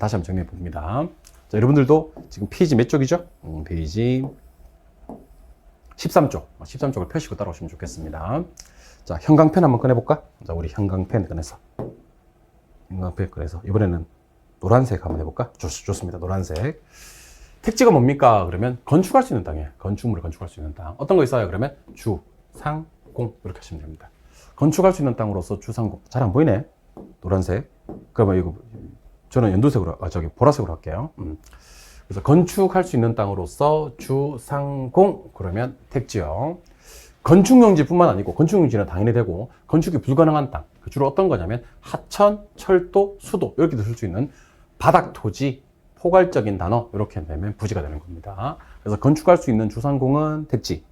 다시 한번 정리해 봅니다. 자, 여러분들도 지금 페이지 몇 쪽이죠? 페이지 13쪽. 13쪽을 펴시고 따라오시면 좋겠습니다. 자, 형광펜 한번 꺼내볼까? 자, 우리 형광펜 꺼내서. 형광펜 꺼내서. 이번에는 노란색 한번 해볼까? 좋습니다. 노란색. 택지가 뭡니까? 그러면 건축할 수 있는 땅이에요. 건축물을 건축할 수 있는 땅. 어떤 거 있어요? 그러면 주, 상, 공. 이렇게 하시면 됩니다. 건축할 수 있는 땅으로서 주, 상, 공. 잘 안 보이네? 노란색. 그러면 이거, 저는 연두색으로, 보라색으로 할게요. 그래서 건축할 수 있는 땅으로서 주, 상, 공. 그러면 택지요. 건축용지뿐만 아니고, 건축용지는 당연히 되고, 건축이 불가능한 땅. 주로 어떤 거냐면, 하천, 철도, 수도. 이렇게도 쓸 수 있는 바닥 토지, 포괄적인 단어. 이렇게 되면 부지가 되는 겁니다. 그래서 건축할 수 있는 주상공은 택지.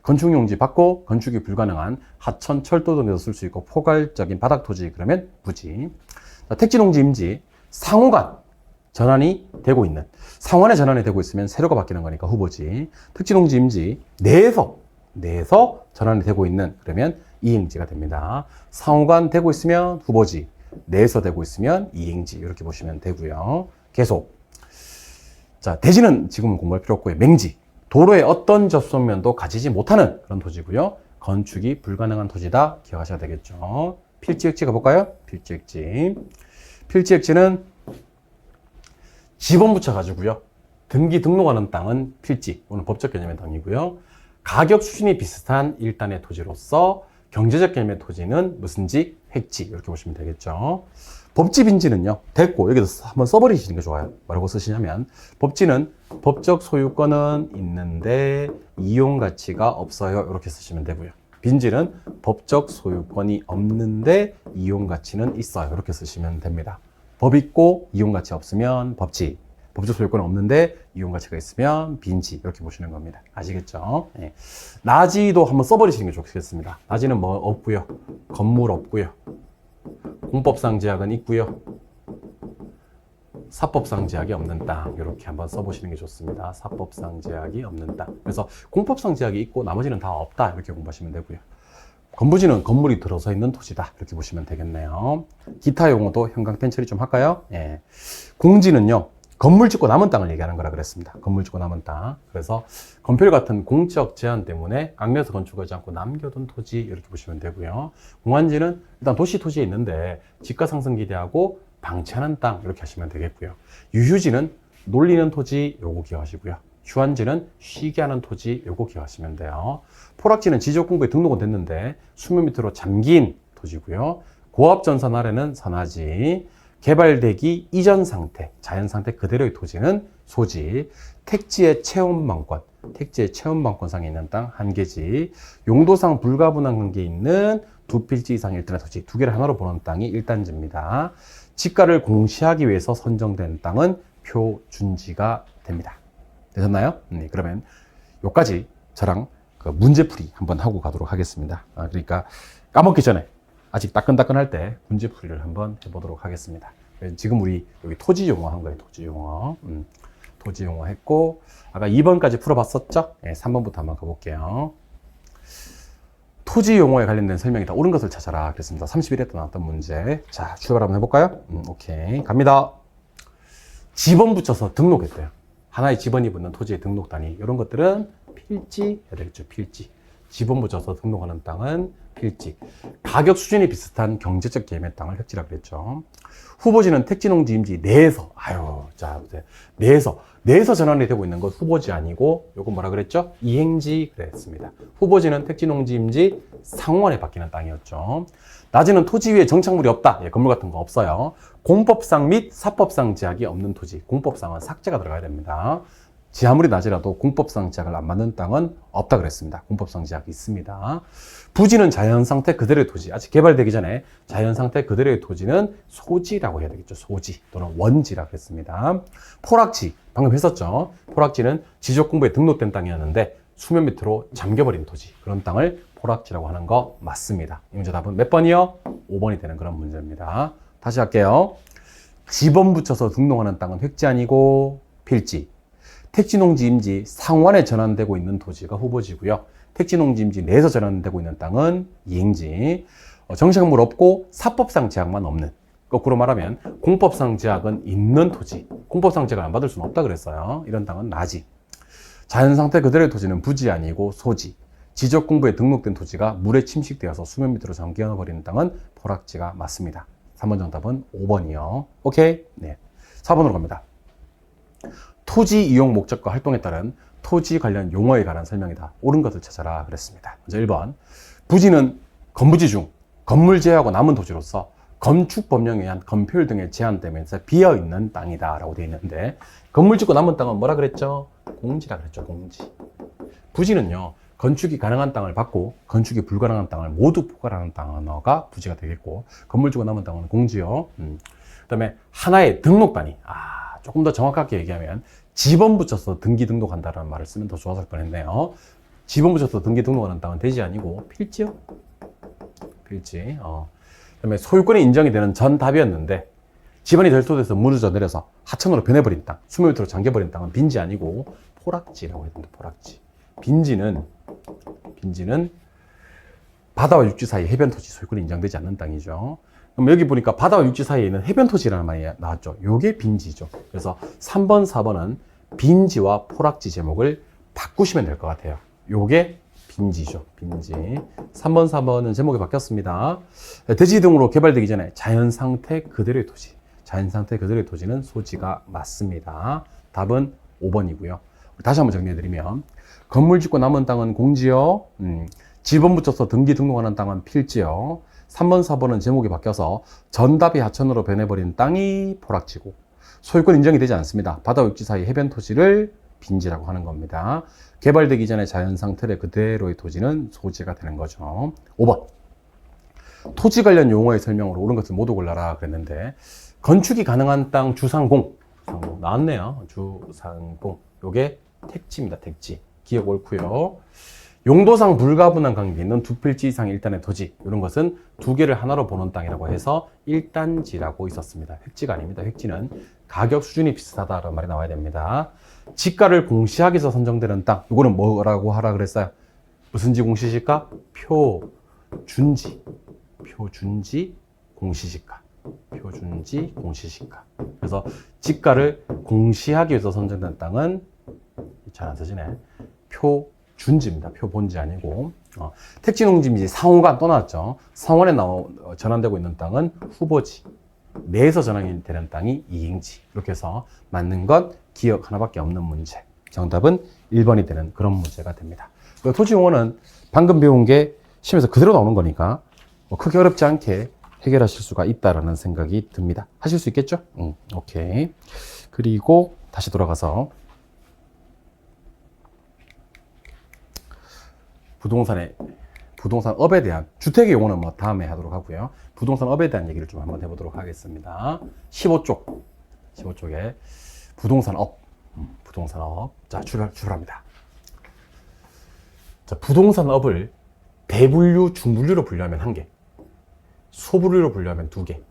건축용지 받고 건축이 불가능한 하천, 철도 등에서 쓸 수 있고 포괄적인 바닥 토지 그러면 부지. 자, 택지농지, 임지, 상호간 전환이 되고 있는 상환에 전환이 되고 있으면 세로가 바뀌는 거니까 후보지. 택지농지, 임지 내에서 전환이 되고 있는 그러면 이행지가 됩니다. 상호간 되고 있으면 후보지, 내에서 되고 있으면 이행지 이렇게 보시면 되고요. 계속. 자, 대지는 지금은 공부할 필요 없고요. 맹지. 도로의 어떤 접속면도 가지지 못하는 그런 토지고요. 건축이 불가능한 토지다 기억하셔야 되겠죠. 필지액지 가볼까요? 필지액지. 필지액지는 직원 붙여가지고요. 등기 등록하는 땅은 필지, 오늘 법적 개념의 땅이고요. 가격 수준이 비슷한 일단의 토지로서 경제적 개념의 토지는 무슨지, 획지 이렇게 보시면 되겠죠. 법지빈지는요, 됐고 여기서 한번 써버리시는 게 좋아요. 뭐라고 쓰시냐면 법지는 법적 소유권은 있는데 이용 가치가 없어요. 이렇게 쓰시면 되고요. 빈지는 법적 소유권이 없는데 이용 가치는 있어요. 이렇게 쓰시면 됩니다. 법 있고 이용 가치 없으면 법지, 법적 소유권은 없는데 이용 가치가 있으면 빈지 이렇게 보시는 겁니다. 아시겠죠? 예. 나지도 한번 써버리시는 게 좋겠습니다. 나지는 뭐 없고요. 건물 없고요. 공법상 제약은 있고요. 사법상 제약이 없는 땅 이렇게 한번 써보시는 게 좋습니다. 사법상 제약이 없는 땅. 그래서 공법상 제약이 있고 나머지는 다 없다 이렇게 공부하시면 되고요. 건부지는 건물이 들어서 있는 토지다 이렇게 보시면 되겠네요. 기타 용어도 형광펜 처리 좀 할까요? 예. 공지는요 건물 짓고 남은 땅을 얘기하는 거라 그랬습니다. 건물 짓고 남은 땅. 그래서 건폐율 같은 공적 제한 때문에 악내에서 건축하지 않고 남겨둔 토지 이렇게 보시면 되고요. 공환지는 일단 도시 토지에 있는데 집가 상승 기대하고 방치하는 땅 이렇게 하시면 되겠고요. 유휴지는 놀리는 토지 요거 기억하시고요. 휴환지는 쉬게 하는 토지 요거 기억하시면 돼요. 포락지는 지적공부에 등록은 됐는데 수면 밑으로 잠긴 토지고요. 고압전선 아래는 선하지. 개발되기 이전 상태, 자연 상태 그대로의 토지는 소지. 택지의 체험방권, 택지의 체험방권상에 있는 땅 한 개지. 용도상 불가분한 관계에 있는 두 필지 이상 일단의 토지 두 개를 하나로 보는 땅이 일단지입니다. 지가를 공시하기 위해서 선정된 땅은 표준지가 됩니다. 되셨나요? 그러면 요까지 저랑 그 문제풀이 한번 하고 가도록 하겠습니다. 그러니까 까먹기 전에 아직 따끈따끈할 때 문제풀이를 한번 해보도록 하겠습니다. 지금 우리 여기 토지 용어 한 거예요. 토지 용어. 토지 용어 했고 아까 2번까지 풀어봤었죠? 네, 3번부터 한번 가볼게요. 토지 용어에 관련된 설명이다. 옳은 것을 찾아라. 그랬습니다. 31회 때 나왔던 문제. 자, 출발 한번 해볼까요? 오케이. 갑니다. 지번 붙여서 등록했대요. 하나의 지번이 붙는 토지의 등록 단위. 이런 것들은 필지 해야 되겠죠. 필지. 지번 붙여서 등록하는 땅은 필지. 가격 수준이 비슷한 경제적 개념의 땅을 획지라 그랬죠. 후보지는 택지농지 임지 내에서, 내에서 전환이 되고 있는 것 후보지 아니고, 요거 뭐라 그랬죠? 이행지 그랬습니다. 후보지는 택지농지 임지 상원에 바뀌는 땅이었죠. 낮에는 토지 위에 정착물이 없다. 예, 건물 같은 거 없어요. 공법상 및 사법상 제약이 없는 토지. 공법상은 삭제가 들어가야 됩니다. 지하물이 낮이라도 공법상 제약을 안 맞는 땅은 없다 그랬습니다. 공법상 제약이 있습니다. 부지는 자연상태 그대로의 토지. 아직 개발되기 전에 자연상태 그대로의 토지는 소지라고 해야 되겠죠. 소지 또는 원지라 그랬습니다. 포락지, 방금 했었죠. 포락지는 지적공부에 등록된 땅이었는데 수면 밑으로 잠겨버린 토지. 그런 땅을 포락지라고 하는 거 맞습니다. 이 문제 답은 몇 번이요? 5번이 되는 그런 문제입니다. 다시 할게요. 지번 붙여서 등록하는 땅은 획지 아니고 필지. 택지농지 임지 상환에 전환되고 있는 토지가 후보지고요. 택지농지 임지 내에서 전환되고 있는 땅은 이행지. 정착물 없고 사법상 제약만 없는. 거꾸로 말하면 공법상 제약은 있는 토지. 공법상 제약을 안 받을 수는 없다 그랬어요. 이런 땅은 나지. 자연상태 그대로의 토지는 부지 아니고 소지. 지적공부에 등록된 토지가 물에 침식되어서 수면 밑으로 잠겨버리는 땅은 포락지가 맞습니다. 3번 정답은 5번이요. 오케이? 네. 4번으로 갑니다. 토지 이용 목적과 활동에 따른 토지 관련 용어에 관한 설명이다. 옳은 것을 찾아라 그랬습니다. 먼저 1번. 부지는 건부지 중 건물 제외하고 남은 토지로서 건축법령에 의한 건폐율 등의 제한 때문에 비어있는 땅이다 라고 되어 있는데 건물 짓고 남은 땅은 뭐라 그랬죠? 공지라 그랬죠. 공지. 부지는요. 건축이 가능한 땅을 받고 건축이 불가능한 땅을 모두 포괄하는 단어가 부지가 되겠고 건물 짓고 남은 땅은 공지요. 그 다음에 하나의 등록 단위. 조금 더 정확하게 얘기하면 지번 붙여서 등기 등록한다는 말을 쓰면 더 좋았을 뻔했네요. 지번 붙여서 등기 등록하는 땅은 대지 아니고 필지요. 필지. 그다음에 소유권이 인정이 되는 전 답이었는데 지번이 델토돼서 무너져 내려서 하천으로 변해버린 땅, 수면 밑으로 잠겨버린 땅은 빈지 아니고 포락지라고 했는데 포락지. 빈지는 바다와 육지 사이 해변 토지 소유권이 인정되지 않는 땅이죠. 그럼 여기 보니까 바다와 육지 사이에 있는 해변 토지라는 말이 나왔죠. 요게 빈지죠. 그래서 3번, 4번은 빈지와 포락지 제목을 바꾸시면 될 것 같아요. 요게 빈지죠. 빈지. 3번, 4번은 제목이 바뀌었습니다. 대지 등으로 개발되기 전에 자연상태 그대로의 토지. 자연상태 그대로의 토지는 소지가 맞습니다. 답은 5번이고요. 다시 한번 정리해드리면 건물 짓고 남은 땅은 공지요. 지번 붙여서 등기 등록하는 땅은 필지요. 3번, 4번은 제목이 바뀌어서 전답이 하천으로 변해버린 땅이 포락지고 소유권 인정이 되지 않습니다. 바다와 육지 사이 해변 토지를 빈지라고 하는 겁니다. 개발되기 전에 자연 상태 그대로의 토지는 소지가 되는 거죠. 5번. 토지 관련 용어의 설명으로 옳은 것을 모두 골라라 그랬는데 건축이 가능한 땅 주상공 주상공 나왔네요. 주상공. 요게 택지입니다. 택지. 기억 옳고요. 용도상 불가분한 관계 있는 두 필지 이상의 일단의 토지, 이런 것은 두 개를 하나로 보는 땅이라고 해서 일단지라고 있었습니다. 획지가 아닙니다. 획지는 가격 수준이 비슷하다라는 말이 나와야 됩니다. 지가를 공시하기 위해서 선정되는 땅, 이거는 뭐라고 하라 그랬어요? 무슨 지 공시지가? 표준지. 표준지 공시지가. 표준지 공시지가. 그래서 지가를 공시하기 위해서 선정된 땅은 잘 안 쓰지네. 표준지입니다. 표본지 아니고. 택지농지인지 상호간 또 나왔죠. 상호간에 전환되고 있는 땅은 후보지. 내에서 전환이 되는 땅이 이행지. 이렇게 해서 맞는 건 기억 하나밖에 없는 문제. 정답은 1번이 되는 그런 문제가 됩니다. 토지용어는 방금 배운 게 시험에서 그대로 나오는 거니까 크게 어렵지 않게 해결하실 수가 있다라는 생각이 듭니다. 하실 수 있겠죠? 오케이. 그리고 다시 돌아가서 부동산업에 대한, 주택의 용어는 뭐 다음에 하도록 하고요. 부동산업에 대한 얘기를 좀 한번 해보도록 하겠습니다. 15쪽에 부동산업. 자, 출발합니다. 자, 부동산업을 대분류, 중분류로 분류하면 1개, 소분류로 분류하면 2개,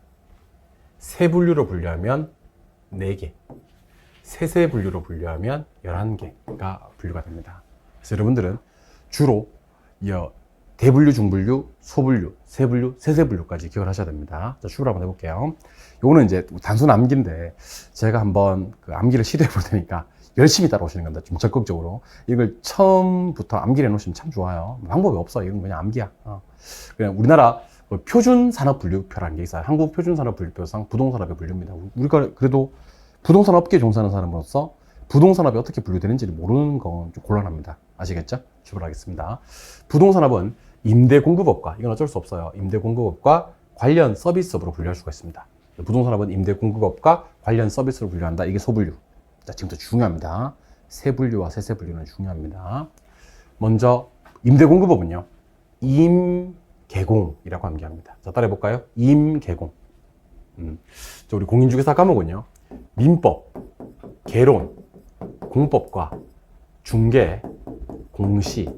세분류로 분류하면 4개, 세세분류로 분류하면 11개가 분류가 됩니다. 그래서 여러분들은 주로 대분류, 중분류, 소분류, 세분류, 세세분류까지 기억을 하셔야 됩니다. 자, 출발 한번 해볼게요. 요거는 이제 단순 암기인데 제가 한번 그 암기를 시도해 볼 테니까 열심히 따라오시는 겁니다. 좀 적극적으로. 이걸 처음부터 암기를 해놓으시면 참 좋아요. 방법이 없어. 이건 그냥 암기야. 그냥 우리나라 표준산업분류표라는 게 있어요. 한국표준산업분류표상 부동산업의 분류입니다. 우리가 그래도 부동산업계에 종사하는 사람으로서 부동산업이 어떻게 분류되는지를 모르는 건 좀 곤란합니다. 아시겠죠? 출발하겠습니다. 부동산업은 임대공급업과, 이건 어쩔 수 없어요. 임대공급업과 관련 서비스업으로 분류할 수가 있습니다. 부동산업은 임대공급업과 관련 서비스로 분류한다. 이게 소분류. 자, 지금부터 중요합니다. 세분류와 세세분류는 중요합니다. 먼저 임대공급업은요, 임개공이라고 암기합니다. 자, 따라해볼까요? 임개공. 우리 공인중개사 과목은요, 민법, 개론, 공법과 중개, 공시,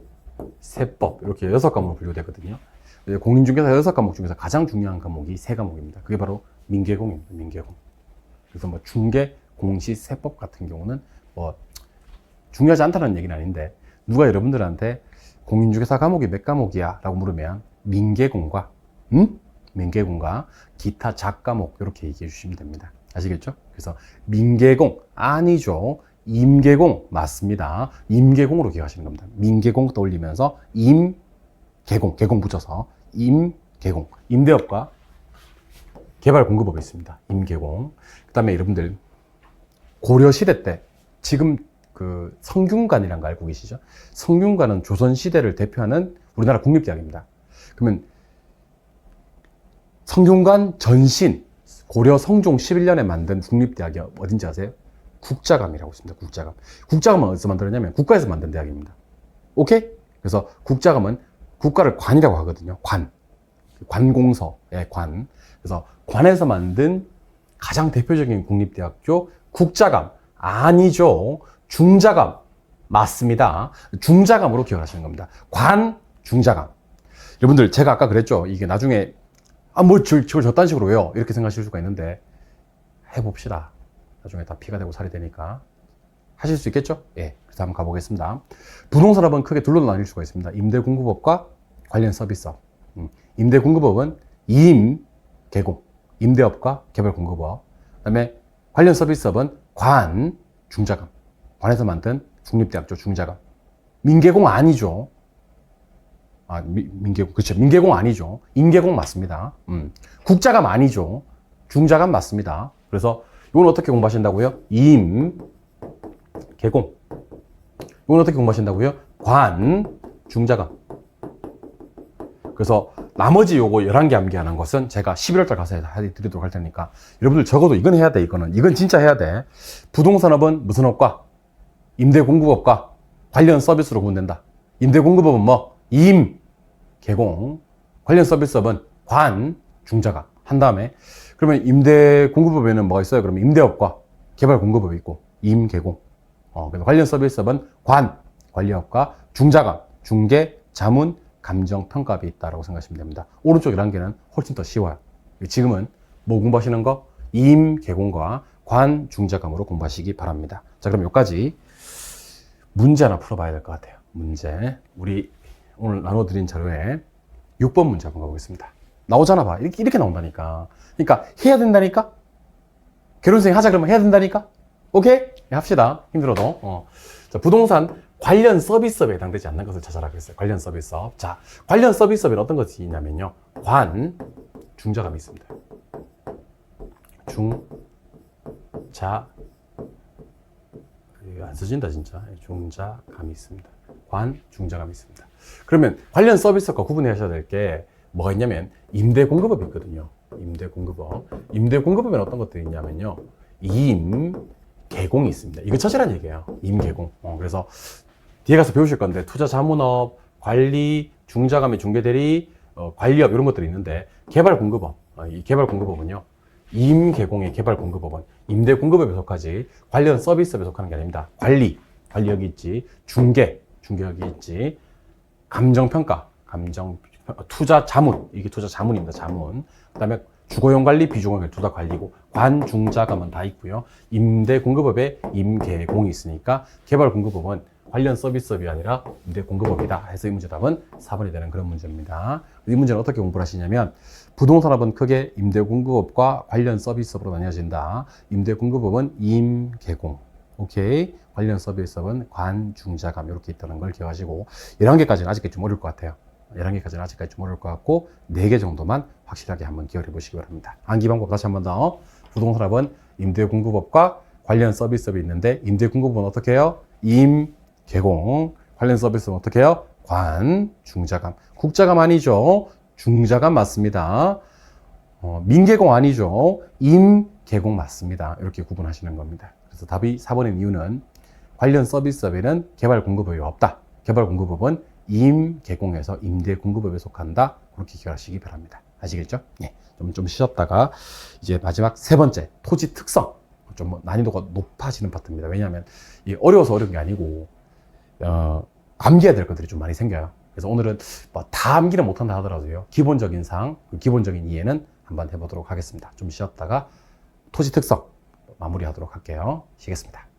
세법, 이렇게 6과목으로 분류되거든요. 공인중개사 6과목 중에서 가장 중요한 과목이 3과목입니다. 그게 바로 민개공입니다. 민개공. 그래서 뭐 중개, 공시, 세법 같은 경우는 뭐 중요하지 않다는 얘기는 아닌데, 누가 여러분들한테 공인중개사 과목이 몇 과목이야? 라고 물으면 민개공과 기타 작과목 이렇게 얘기해 주시면 됩니다. 아시겠죠? 그래서 민개공 아니죠. 임개공 맞습니다. 임개공으로 기억하시는 겁니다. 민개공 떠올리면서 임개공, 개공 붙여서 임개공. 임대업과 개발공급업이 있습니다. 임개공. 그 다음에 여러분들 고려시대 때, 지금 그 성균관이라는 거 알고 계시죠? 성균관은 조선시대를 대표하는 우리나라 국립대학입니다. 그러면 성균관 전신, 고려 성종 11년에 만든 국립대학이 어딘지 아세요? 국자감이라고 있습니다. 국자감. 국자감은 어디서 만들었냐면 국가에서 만든 대학입니다. 오케이? 그래서 국자감은 국가를 관이라고 하거든요. 관공서의 관. 그래서 관에서 만든 가장 대표적인 국립대학교 국자감 아니죠. 중자감 맞습니다. 중자감으로 기억하시는 겁니다. 관, 중자감. 여러분들 제가 아까 그랬죠. 이게 나중에 저걸 저딴 식으로 왜요? 이렇게 생각하실 수가 있는데 해봅시다. 나중에 다 피가 되고 살이 되니까. 하실 수 있겠죠? 예. 그래서 한번 가보겠습니다. 부동산업은 크게 둘로 나뉠 수가 있습니다. 임대공급업과 관련 서비스업. 임대공급업은 임개공, 임대업과 개발공급업. 그 다음에 관련 서비스업은 관, 중자감. 관에서 만든 국립대학교 중자감. 민개공 아니죠. 민개공, 그렇죠. 민개공 아니죠. 임개공 맞습니다. 국자감 아니죠. 중자감 맞습니다. 그래서 이건 어떻게 공부하신다고요? 임개공. 이건 어떻게 공부하신다고요? 관, 중자감. 그래서 나머지 요거 11개 암기하는 것은 제가 11월달 가서 해드리도록 할 테니까 여러분들 적어도 이건 해야 돼. 이건 진짜 해야 돼. 부동산업은 무슨 업과? 임대공급업과 관련 서비스로 구분된다. 임대공급업은 뭐? 임개공. 관련 서비스업은 관, 중자감. 한 다음에 그러면 임대공급업에는 뭐가 있어요? 그러면 임대업과 개발 공급업이 있고 임개공. 그래서 관련 서비스업은 관리업과 중자감, 중개, 자문, 감정, 평가업이 있다라고 생각하시면 됩니다. 오른쪽 11개는 훨씬 더 쉬워요. 지금은 뭐 공부하시는 거? 임개공과 중자감으로 공부하시기 바랍니다. 자, 그럼 여기까지 문제 하나 풀어봐야 될 것 같아요. 문제. 우리 오늘 나눠드린 자료에 6번 문제 한번 가보겠습니다. 나오잖아, 봐. 이렇게 나온다니까. 그러니까 해야 된다니까? 결혼생 하자 그러면 해야 된다니까? 오케이? 네, 합시다. 힘들어도. 자, 부동산 관련 서비스업에 해당되지 않는 것을 찾아라 그랬어요. 관련 서비스업. 자, 관련 서비스업에는 어떤 것이 있냐면요. 중자감이 있습니다. 안 써진다, 진짜. 중자감이 있습니다. 중자감이 있습니다. 그러면 관련 서비스업과 구분하셔야 될 게 뭐가 있냐면 임대공급업이 있거든요. 임대공급업. 임대공급업에는 어떤 것들이 있냐면요. 임개공이 있습니다. 이거 찾으란 얘기예요. 임개공. 그래서 뒤에 가서 배우실 건데 투자자문업, 관리, 중자감의 중개대리, 관리업 이런 것들이 있는데 개발공급업. 이 개발공급업은요. 임개공의 개발공급업은 임대공급업에 속하지 관련 서비스업에 속하는 게 아닙니다. 관리 여기 있지. 중개 여기 있지. 감정평가, 투자자문, 이게 투자자문입니다. 자문. 그 다음에 주거용 관리, 비주거용 관리 둘 다 관리고 중자감은 다 있고요. 임대공급업에 임개공이 있으니까 개발공급업은 관련 서비스업이 아니라 임대공급업이다 해서 이 문제 답은 4번이 되는 그런 문제입니다. 이 문제는 어떻게 공부를 하시냐면 부동산업은 크게 임대공급업과 관련 서비스업으로 나뉘어진다. 임대공급업은 임개공, 오케이. 관련 서비스업은 중자감 이렇게 있다는 걸 기억하시고 11개까지는 아직까지 좀 어려울 것 같아요. 11개까지는 아직까지 좀 어려울 것 같고 4개 정도만 확실하게 한번 기억해 보시기 바랍니다. 암기 방법 다시 한번 더. 부동산업은 임대공급업과 관련 서비스업이 있는데 임대공급업은 어떻게 해요? 임개공. 관련 서비스는 어떻게 해요? 중자감. 국자감 아니죠? 중자감 맞습니다. 민개공 아니죠? 임개공 맞습니다. 이렇게 구분하시는 겁니다. 그래서 답이 4번인 이유는 관련 서비스업에는 개발공급업이 없다. 개발공급업은 임개공에서 임대공급업에 속한다. 그렇게 기억하시기 바랍니다. 아시겠죠? 예. 좀 쉬셨다가 이제 마지막 3번째 토지 특성. 좀 난이도가 높아지는 파트입니다. 왜냐하면 어려워서 어려운 게 아니고 암기해야 될 것들이 좀 많이 생겨요. 그래서 오늘은 다 암기는 못한다 하더라도요. 기본적인 사항, 기본적인 이해는 한번 해보도록 하겠습니다. 좀 쉬었다가 토지 특성 마무리하도록 할게요. 쉬겠습니다.